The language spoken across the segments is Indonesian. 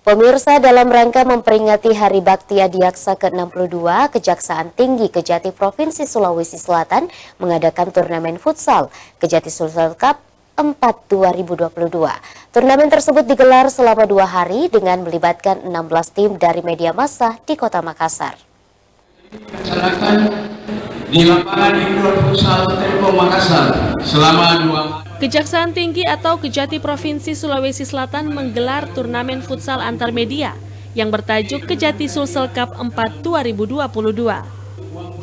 Pemirsa, dalam rangka memperingati Hari Bakti Adiaksa ke-62, Kejaksaan Tinggi Kejati Provinsi Sulawesi Selatan mengadakan turnamen futsal Kejati Sulsel Cup 4 2022. Turnamen tersebut digelar selama 2 hari dengan melibatkan 16 tim dari media massa di Kota Makassar. Dilaksanakan di lapangan indoor futsal Tempo Makassar selama 2 hari. Kejaksaan Tinggi atau Kejati Provinsi Sulawesi Selatan menggelar turnamen futsal antar media yang bertajuk Kejati Sulsel Cup 4 2022.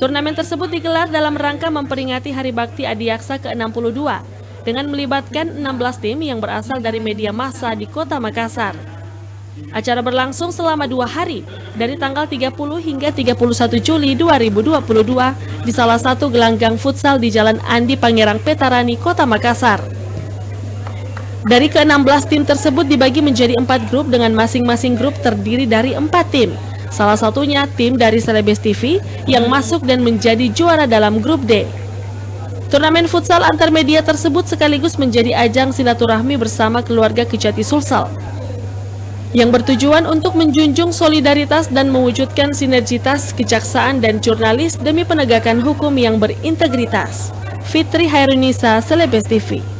Turnamen tersebut digelar dalam rangka memperingati Hari Bakti Adiaksa ke-62 dengan melibatkan 16 tim yang berasal dari media massa di Kota Makassar. Acara berlangsung selama 2 hari, dari tanggal 30 hingga 31 Juli 2022 di salah satu gelanggang futsal di Jalan Andi Pangerang Petarani, Kota Makassar. Dari ke-16 tim tersebut dibagi menjadi 4 grup dengan masing-masing grup terdiri dari 4 tim. Salah satunya tim dari Celebes TV yang masuk dan menjadi juara dalam grup D. Turnamen futsal antar media tersebut sekaligus menjadi ajang silaturahmi bersama keluarga Kejati Sulsel, yang bertujuan untuk menjunjung solidaritas dan mewujudkan sinergitas kejaksaan dan jurnalis demi penegakan hukum yang berintegritas. Fitri Hairunisa, Celebes TV.